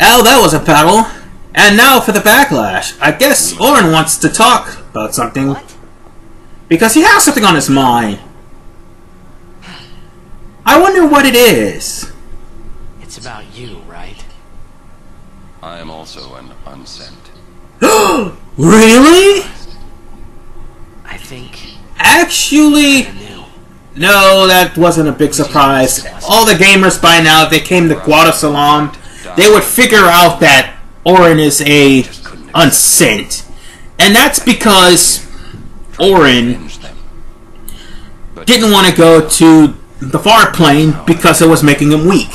Oh, that was a battle. And now for the backlash. I guess Orin wants to talk about something. What? Because he has something on his mind. I wonder what it is. It's about you, right? I am also an unsent. Really? I think Actually, I knew. no, that wasn't a big surprise. All the gamers by now, if they came to Guadalsalam, they would figure out that Orin is a unsent. And that's because Orin didn't want to go to the far plane because it was making him weak.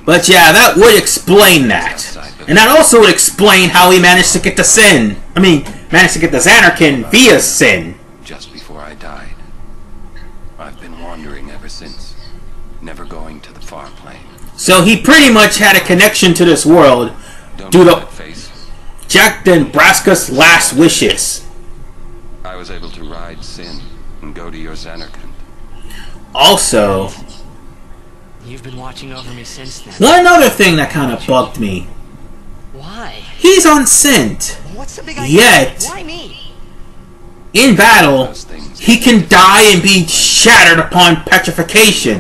But yeah, that would explain that. And that also would explain how he managed to get the Sin. Managed to get the Zanarkand via Sin. Just before I died. I've been wandering ever since. Never going to the far plane. So he pretty much had a connection to this world due to Jack and Braska's last wishes. I was able to ride Sin and go to your Zanarkand. Also, You've been watching over me since then. one other thing that kind of bugged me. Why? He's unsent. What's the big idea? Yet, Why me? in battle, he can die and be shattered upon petrification.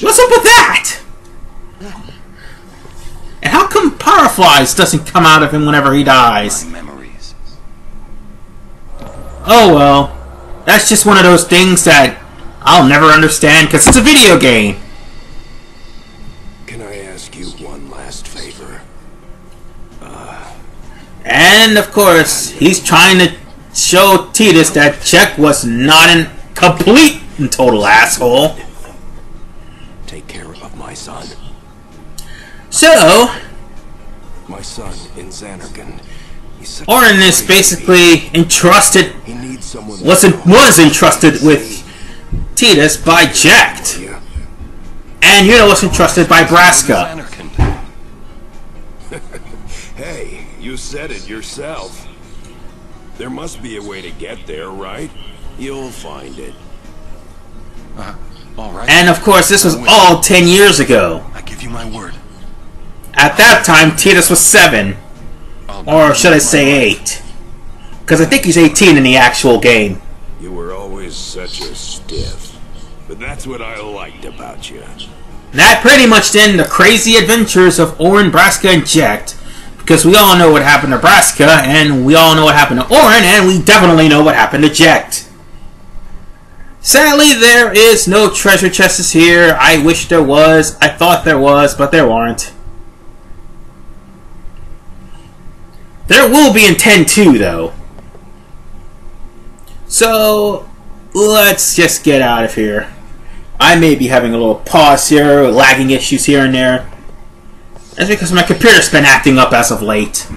What's up with that? And how come Powerflies doesn't come out of him whenever he dies? Memories. Oh well. That's just one of those things that I'll never understand because it's a video game. Can I ask you one last favor? And of course, he's trying to show Tidus that Czech was not a complete and total asshole. Take care of my son. So, My son in Zanarkand. Orin is basically entrusted, He needs someone. was entrusted with Tidus by Jacked. And Yuna was entrusted by Braska. Hey, you said it yourself. There must be a way to get there, right? You'll find it. All right. And of course, this was all 10 years ago. I give you my word. At that time, Tidus was 7. Or should I say 8? Because I think he's 18 in the actual game. You were always such a stiff. But that's what I liked about you. That pretty much ended the crazy adventures of Orin, Braska, and Jacked. Because we all know what happened to Braska, and we all know what happened to Orin, and we definitely know what happened to Jacked. Sadly, there is no treasure chests here. I wish there was. I thought there was, but there aren't. There will be in 10-2, though. So, let's just get out of here. I may be having a little pause here, lagging issues here and there. That's because my computer's been acting up as of late.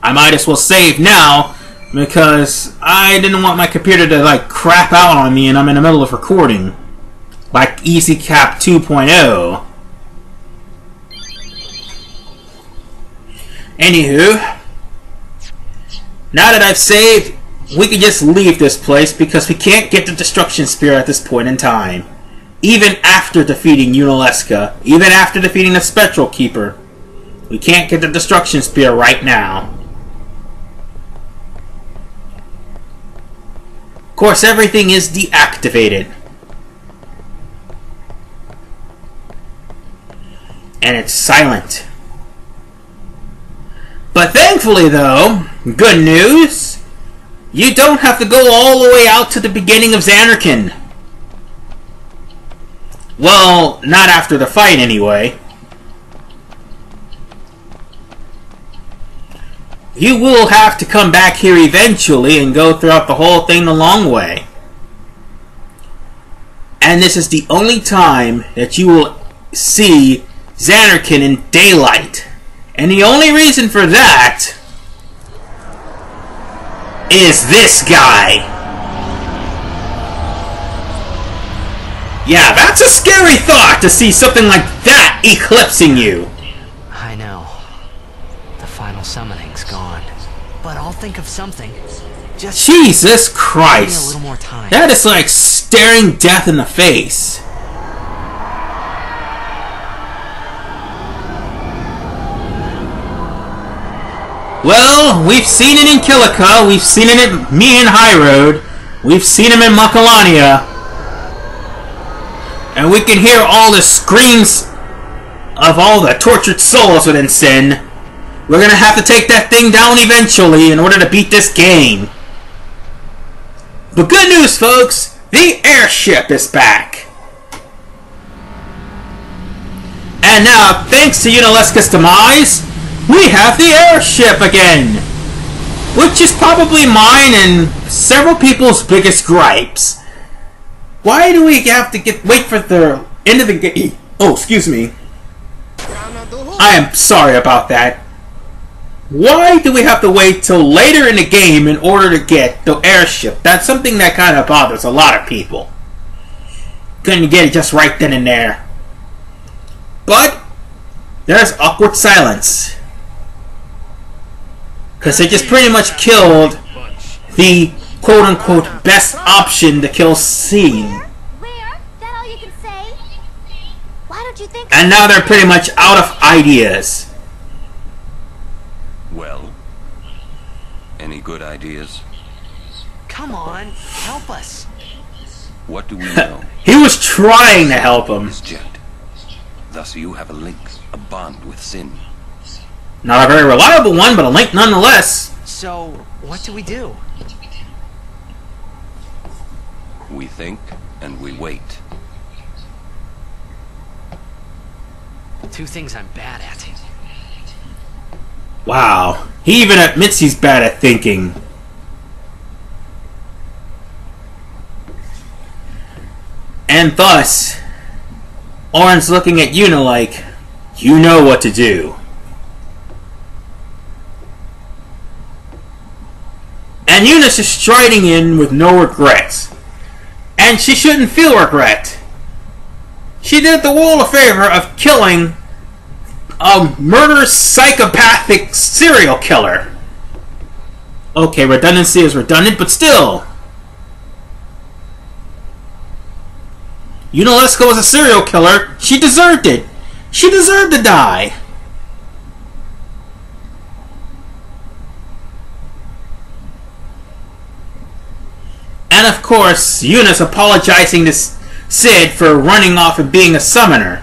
I might as well save now, because I didn't want my computer to, like, crap out on me and I'm in the middle of recording. Like EasyCap 2.0. Anywho, now that I've saved, we can just leave this place because we can't get the Destruction Spear at this point in time. Even after defeating Yunalesca, even after defeating the Spectral Keeper, we can't get the Destruction Spear right now. Of course, everything is deactivated. And it's silent. But thankfully, though, good news, you don't have to go all the way out to the beginning of Zanarkand. Well, not after the fight, anyway. You will have to come back here eventually and go throughout the whole thing the long way. And this is the only time that you will see Zanarkand in daylight. And the only reason for that is this guy. Yeah, that's a scary thought to see something like that eclipsing you. I know. The final summoning's gone. But I'll think of something. Just Jesus give me a Christ. little more time. That is like staring death in the face. Well, we've seen it in Kilika, we've seen it in Me and High Road, we've seen him in Makalania, and we can hear all the screams of all the tortured souls within Sin. We're gonna have to take that thing down eventually in order to beat this game. But good news, folks! The airship is back! And now, thanks to Yunalesca's demise, we have the airship again! Which is probably mine and several people's biggest gripes. Why do we have to wait for the end of the game? Oh, excuse me. I am sorry about that. Why do we have to wait till later in the game in order to get the airship? That's something that kind of bothers a lot of people. Couldn't get it just right then and there. But there's awkward silence. Because they just pretty much killed the quote-unquote best option to kill Scene. That all you can say? Why don't you think? And now they're pretty much out of ideas. Well, any good ideas? Come on, help us. What do we know? He was trying to help him. This jet. Thus you have a link, a bond with Sin. Not a very reliable one, but a link nonetheless. So, what do we do? We think and we wait. Two things I'm bad at. Wow. He even admits he's bad at thinking. And thus, Oren's looking at Yuna like, you know what to do. And Yuna's just striding in with no regrets. And she shouldn't feel regret. She did the world a favor of killing a murderous, psychopathic serial killer. Okay, redundancy is redundant, but still. Yunalesca was a serial killer. She deserved it. She deserved to die. And of course, Yuna's apologizing to Sid for running off and being a summoner.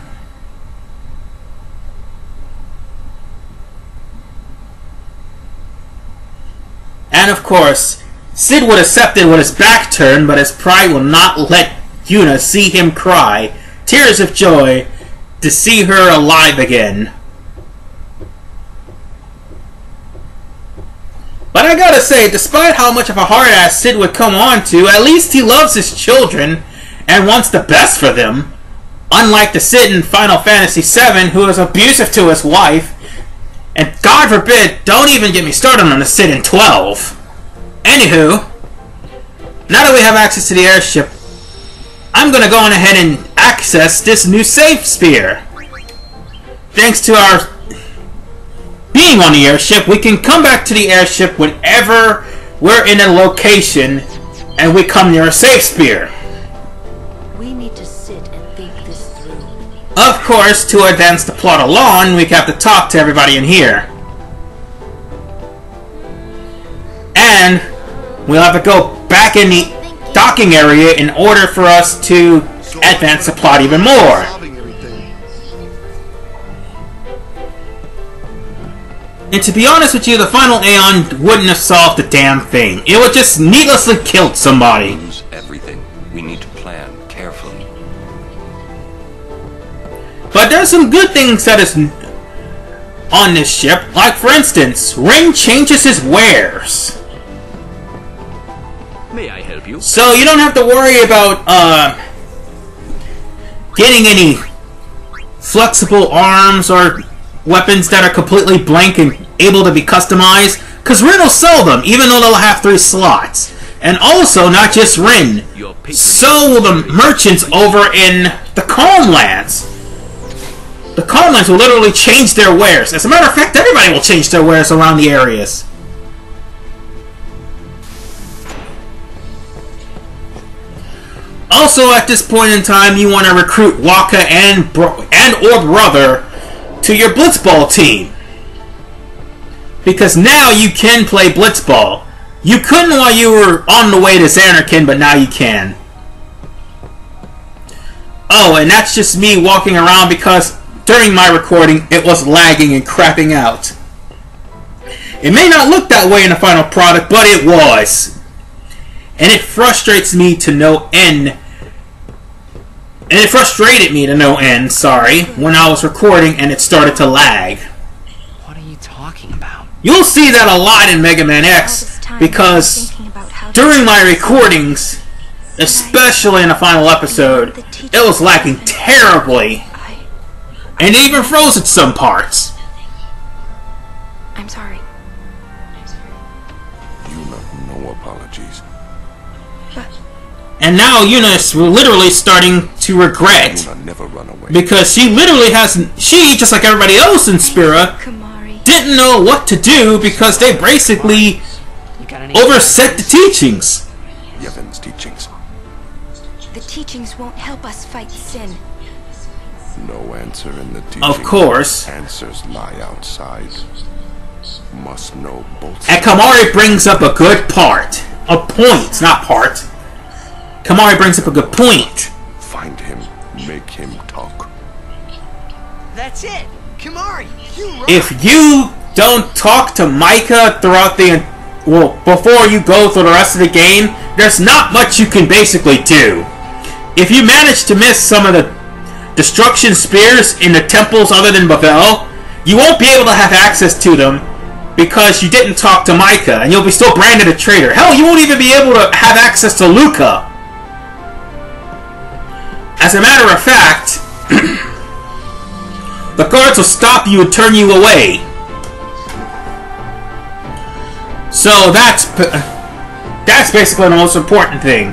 And of course, Sid would accept it with his back turned, but his pride will not let Yuna see him cry tears of joy to see her alive again. But I gotta say, despite how much of a hard ass Sid would come on to, at least he loves his children and wants the best for them. Unlike the Sid in Final Fantasy VII, who is abusive to his wife. And God forbid, don't even get me started on the Sid in 12. Anywho, now that we have access to the airship, I'm gonna go on ahead and access this new safe sphere. Thanks to our being on the airship, we can come back to the airship whenever we're in a location and we come near a safe sphere. We need to sit and think this through. Of course, to advance the plot along, we have to talk to everybody in here. And we'll have to go back in the docking area in order for us to advance the plot even more. And to be honest with you, the final Aeon wouldn't have solved the damn thing. It would just needlessly killed somebody. Lose everything. We need to plan carefully. But there's some good things that is on this ship. Like, for instance, Ring changes his wares. May I help you? So you don't have to worry about getting any flexible arms or weapons that are completely blank and able to be customized, because Rin will sell them, even though they'll have 3 slots. And also, not just Rin, so will the merchants over in the Calm Lands. The Calm Lands will literally change their wares. As a matter of fact, everybody will change their wares around the areas. Also, at this point in time, you want to recruit Waka and or Brother to your Blitzball team. because now you can play Blitzball. You couldn't while you were on the way to Xanarkin, but now you can. Oh, and that's just me walking around because during my recording it was lagging and crapping out. It may not look that way in the final product, but it was. And it frustrates me to no end. And it frustrated me to no end, sorry, when I was recording and it started to lag. What are you talking about? You'll see that a lot in Mega Man X, because during my recordings, especially in the final episode, it was lagging terribly. And it even froze at some parts. I'm sorry. No apologies. And now Yunus literally starting to regret, Never run away. because she literally she, just like everybody else in Spira, Kimahri. didn't know what to do because they basically overset the teachings. Yevon's teachings. The teachings won't help us fight sin. No answer in the teachings. Of course. Answers lie outside. Must know both. And Kimahri brings up a good part. A point, not part. Kimahri brings up a good point. Find him. Make him talk. That's it! Kimahri, you rock! If you don't talk to Mika throughout the... well, before you go through the rest of the game, there's not much you can basically do. If you manage to miss some of the destruction spears in the temples other than Bavel, you won't be able to have access to them because you didn't talk to Mika, and you'll be still branded a traitor. Hell, you won't even be able to have access to Luca. As a matter of fact, the guards will stop you and turn you away. So that's basically the most important thing.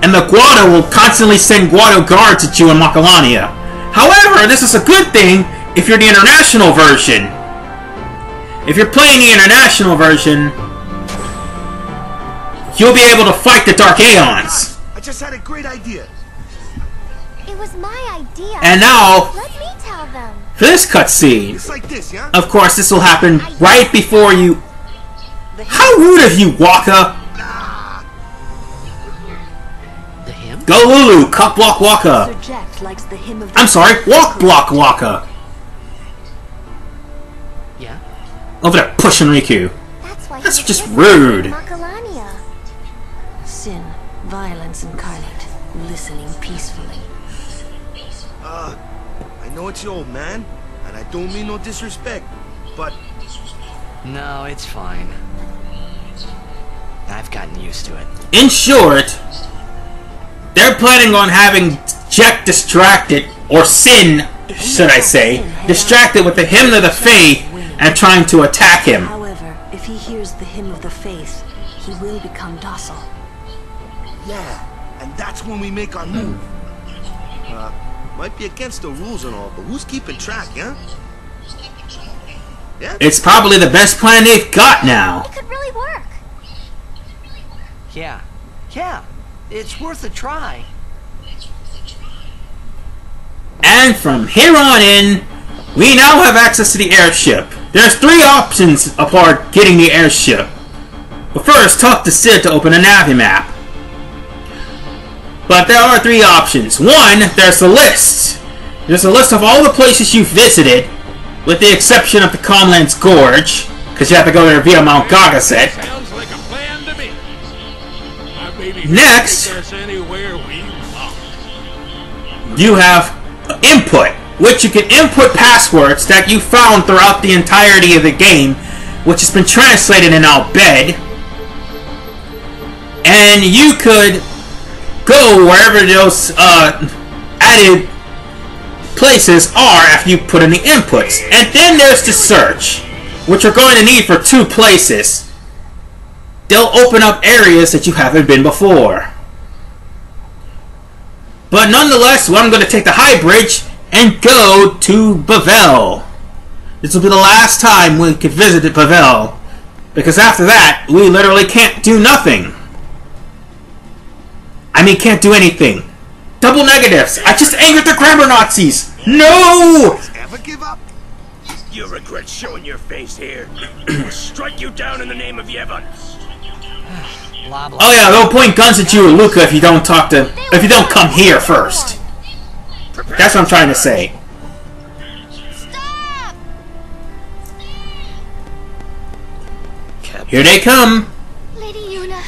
And the Guado will constantly send Guado guards at you in Macalania. However, this is a good thing if you're the international version. If you're playing the international version, you'll be able to fight the Dark Aeons. I just had a great idea. It was my idea. And now, Let me tell them. for this cutscene, It's like this, yeah? of course, this will happen right before you... How rude of you, Waka! The hymn? Go Lulu, Cup Block Waka! Sir Jack likes the hymn of the... I'm sorry, Walk Block Waka! Yeah? Over there, pushing Riku. That's why That's he just was rude. Macalania. Sin, violence incarnate, listening peacefully. I know it's your old man, and I don't mean no disrespect, but No, it's fine. I've gotten used to it. In short, they're planning on having Jack distracted, or Sin, should I say, distracted with the Hymn of the Faith and trying to attack him. However, if he hears the hymn of the faith, he will become docile. yeah, and that's when we make our move. Might be against the rules and all, but who's keeping track, yeah? Yeah? It's probably the best plan they've got now. It could really work. Yeah. Yeah. It's worth a try. And from here on in, we now have access to the airship. There's 3 options upon getting the airship. But first, talk to Sid to open a Navi map. But there are 3 options. 1, there's a list. There's a list of all the places you've visited, with the exception of the Comlands Gorge, because you have to go there via Mount Gagaset. Sounds like a plan to me. Next, Take us anywhere we want. you have input, which you can input passwords that you found throughout the entirety of the game, which has been translated in Al Bhed. And you could go wherever those added places are after you put in the inputs. And then there's the search, which you're going to need for 2 places. They'll open up areas that you haven't been before. But nonetheless, well, I'm going to take the high bridge and go to Bavel. This will be the last time we could visit Bavel, because after that, we literally can't do nothing. I mean, can't do anything. Double negatives. I just angered the grammar Nazis. No! Ever give up? You'll regret showing your face here. We'll strike you down in the name of Yevon. Blah, blah. Oh yeah, they'll point guns at you, Luca, if you don't come here first. That's what I'm trying to say. Stop! Here they come. Lady Yuna,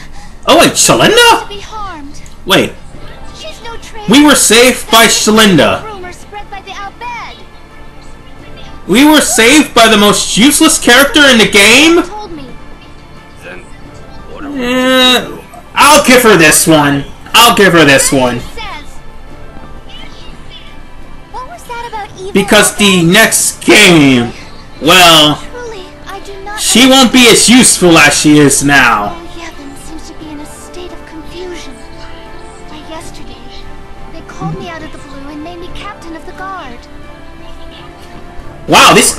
Oh wait, Shalinda? to be harmed. Wait, She's no traitor. we were saved by Shalinda. Rumor spread by the Al-Bed. We were saved by the most useless character in the game? Told me. Then, what are we to do? I'll give her this one. I'll give her this one. Says. What was that about evil? Because the next game, well, Truly, I do not. she won't be as useful as she is now. Oh, Yevon seems to be in a state of confusion. By yesterday, they called me out of the blue and made me captain of the guard. Wow, this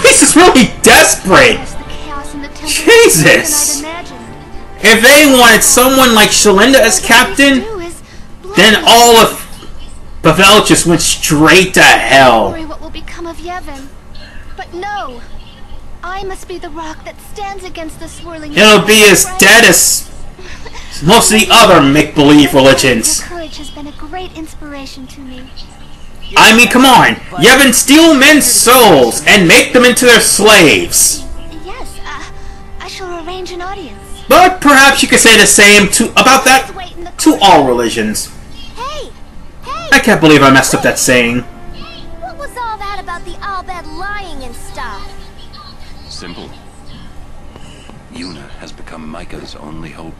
place is really desperate. As the chaos in the temple Jesus. than I'd imagined. If they wanted someone like Shalinda as captain, then all of Pavel just went straight to hell. Worry what will become of Yevon. But no, I must be the rock that stands against the swirling. It'll be as dead as most of the other make-believe religions. Your courage has been a great inspiration to me. I mean, come on. Yevon steal men's souls and make them into their slaves. Yes, I shall arrange an audience. But perhaps you could say the same about that to all religions. Hey, hey! I can't believe I messed up that saying. What was all that about the Al-Bed lying and stuff? Simple. Yuna has become Mika's only hope.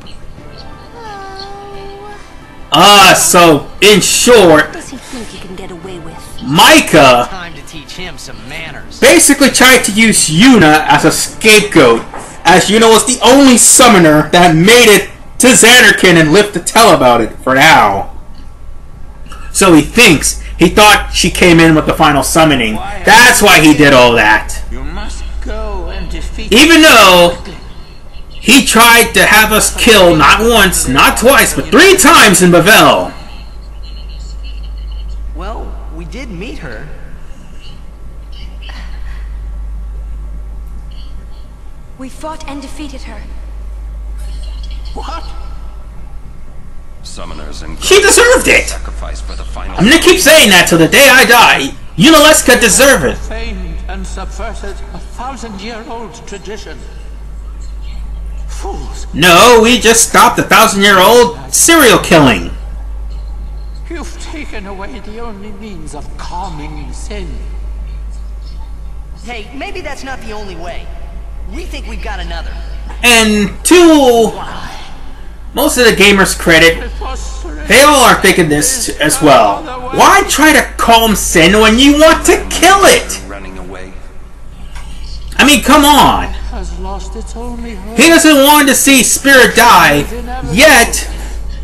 Oh, So in short, What does he think he can get away with? Time Mika to teach him some manners. basically tried to use Yuna as a scapegoat, as Yuna was the only summoner that made it to Xanarkin and lived to tell about it for now. So he thought she came in with the final summoning. That's why he did all that. You must go and defeat Even though he tried to have us kill not once, not twice, but 3 times in Bavel. Well, we did meet her. We fought and defeated her. What? Summoners and She deserved it! sacrifice for the final. I'm gonna keep saying that till the day I die. Yunalesca deserve it. Famed and subverted a 1,000-year-old tradition. Fools! No, we just stopped the 1,000-year-old serial killing. You've taken away the only means of calming sin. Hey, maybe that's not the only way. We think we've got another. And to most of the gamers' credit, they all are thinking this as well. Why try to calm sin when you want to kill it? Running away. I mean, come on. Has lost its only hope. He doesn't want to see Spirit die, yet...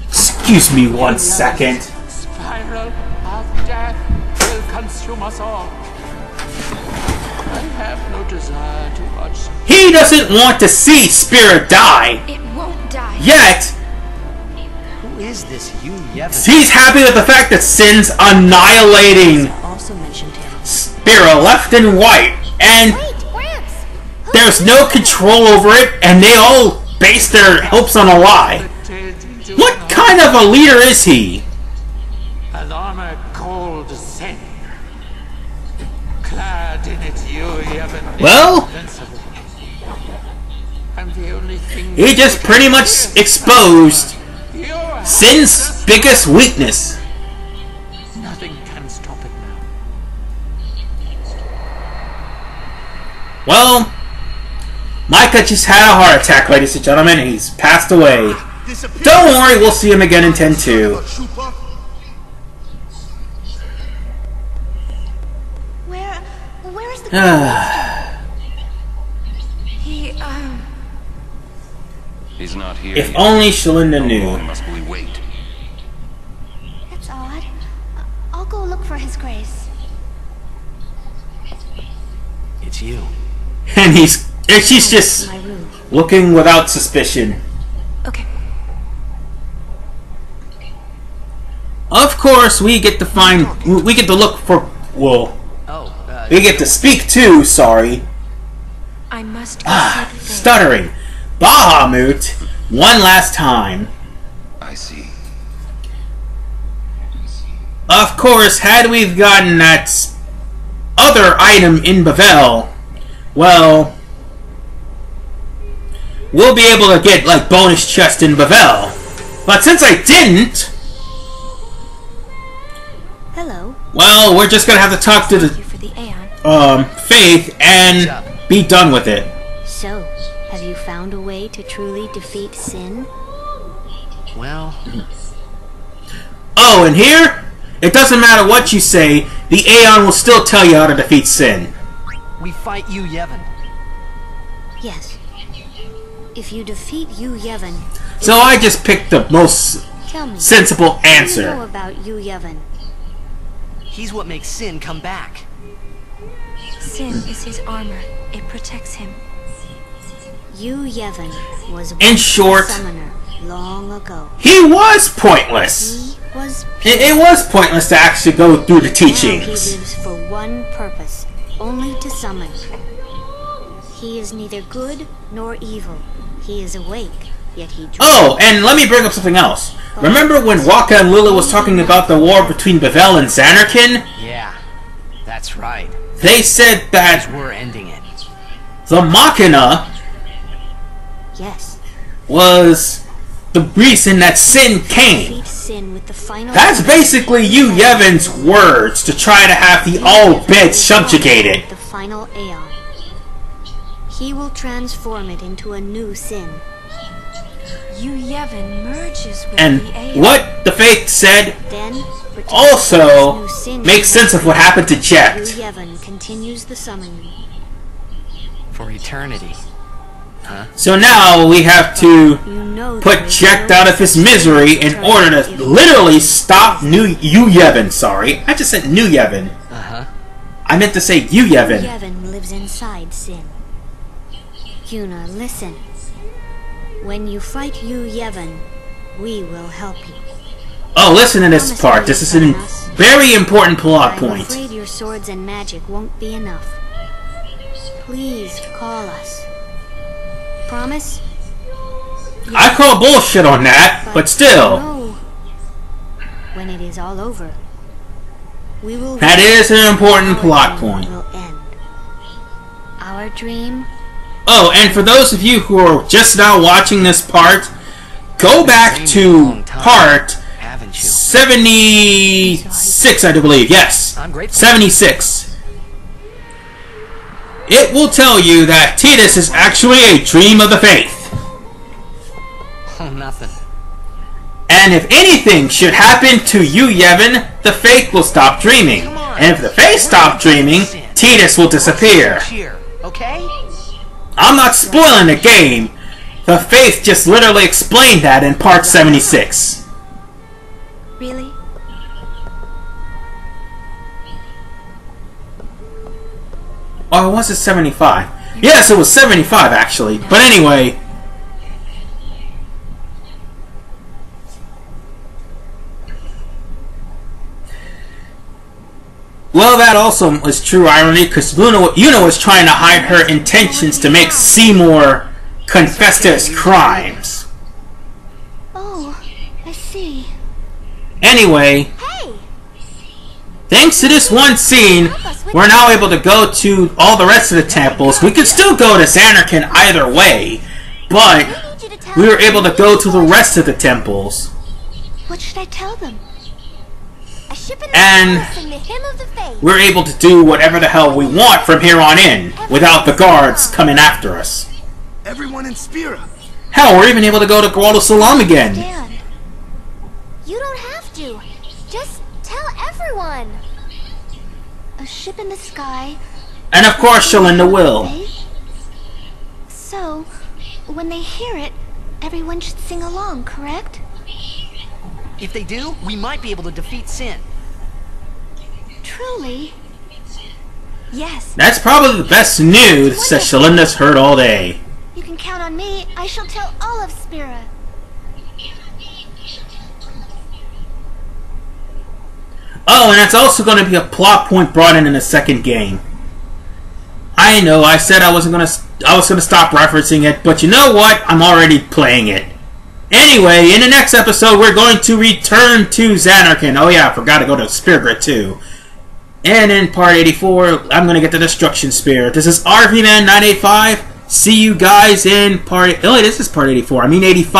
Excuse me 1 second. Spiral of death will consume us all. I have no desire to watch. He doesn't want to see Spirit die, It won't die. yet... Who is this you, Yevon? He's happy with the fact that Sin's annihilating Also mentioned him. Spira left and right, and wait, Gramps! there's no control over it, and they all base their hopes on a lie. What kind of a leader is he? An armor called sin. Clad in its Yevon. Well, Invincible. And the only thing he just pretty much exposed you have Sin's biggest weakness. nothing can stop it now. Well, Mika just had a heart attack, ladies and gentlemen, and he's passed away. Don't worry, we'll see him again in 10-2. Where is the He, He's not here. If yet. only Shalinda How knew. long must we wait? That's odd. I'll go look for his grace. It's you. And she's just my room. looking without suspicion. Okay. Of course, we get to look for, well, Oh, We get to speak too, sorry. I must Stuttering. Bahamut, one last time. I see. Of course, had we gotten that other item in Bavel, well, we'll be able to get, like, bonus chest in Bavel. But since I didn't... Hello. Well, we're just gonna have to talk to the Faith and be done with it. So, have you found a way to truly defeat sin? Well... Oh, and here? It doesn't matter what you say, the Aeon will still tell you how to defeat sin. We fight Yu Yevon. Yes. If you defeat Yu Yevon... So I just picked the most sensible answer. What do you know about Yu Yevon? He's what makes sin come back. Sin is his armor. It protects him. Yu Yevon was in short, a summoner long ago. He was pointless. It was pointless to actually go through the teachings. Now he lives for one purpose, only to summon. He is neither good nor evil. He is awake, yet he dreams. Oh, and let me bring up something else. Remember when Waka and Lila was talking about the war between Bavel and Zanarkand? Yeah, that's right. They said that we're ending it. The Machina was the reason that sin came. That's basically Yu Yevon's words to try to have the all bed subjugated. The final Aeon. He will transform it into a new sin. Yu Yevon merges with and the Aeon. What the Faith said Then, also makes sense of what happened to Jet. Yu Yevon continues the summoning. For eternity. Huh? So now we have to put Jet out of his misery in order to literally stop Yu Yevon. Sorry, I just said New Yevon. I meant to say Yu Yevon. Yu Yevon lives inside sin. Yuna, listen. When you fight Yu Yevon, we will help you. Oh, listen to this part. This is a very important plot point. I'm afraid your swords and magic won't be enough. Please call us. Promise? I call bullshit on that, but still. No. When it is all over, we will. That is an important plot point. Will end. Our dream. Oh, and for those of you who are just now watching this part, go back to part 76, I do believe. Yes, 76. It will tell you that Tidus is actually a dream of the Faith. Oh, nothing. And if anything should happen to Yu Yevon, the Faith will stop dreaming. And if the Faith stop dreaming, Tidus will disappear. Okay? I'm not spoiling the game. The Faith just literally explained that in part 76. Really? Or was it 75? Yes, it was 75 actually. But anyway. Well, that also is true irony, because Yuna was trying to hide her intentions to make Seymour confess to his crimes. Oh, I see. Anyway, thanks to this one scene, we're now able to go to all the rest of the temples. We could still go to Zanarkand either way, but we were able to go to the rest of the temples. What should I tell them? And we're able to do whatever the hell we want from here on in, without the guards coming after us. Everyone in Spira. Hell, we're even able to go to Guado Salam again. You don't have to. Just tell everyone. A ship in the sky. And of course, Shalinda will. So, when they hear it, everyone should sing along, correct? If they do, we might be able to defeat sin. Truly? Yes. That's probably the best news that Shalinda's heard all day. You can count on me. I shall tell all of Spira. Oh, and that's also going to be a plot point brought in the second game. I know, I said I was gonna stop referencing it, but you know what? I'm already playing it. Anyway, in the next episode, we're going to return to Xanarkand. Oh yeah, I forgot to go to Spear Grit too. And in part 84, I'm gonna get the Destruction Spear. This is RVman985. See you guys in part... Oh, this is part 84. I mean 85.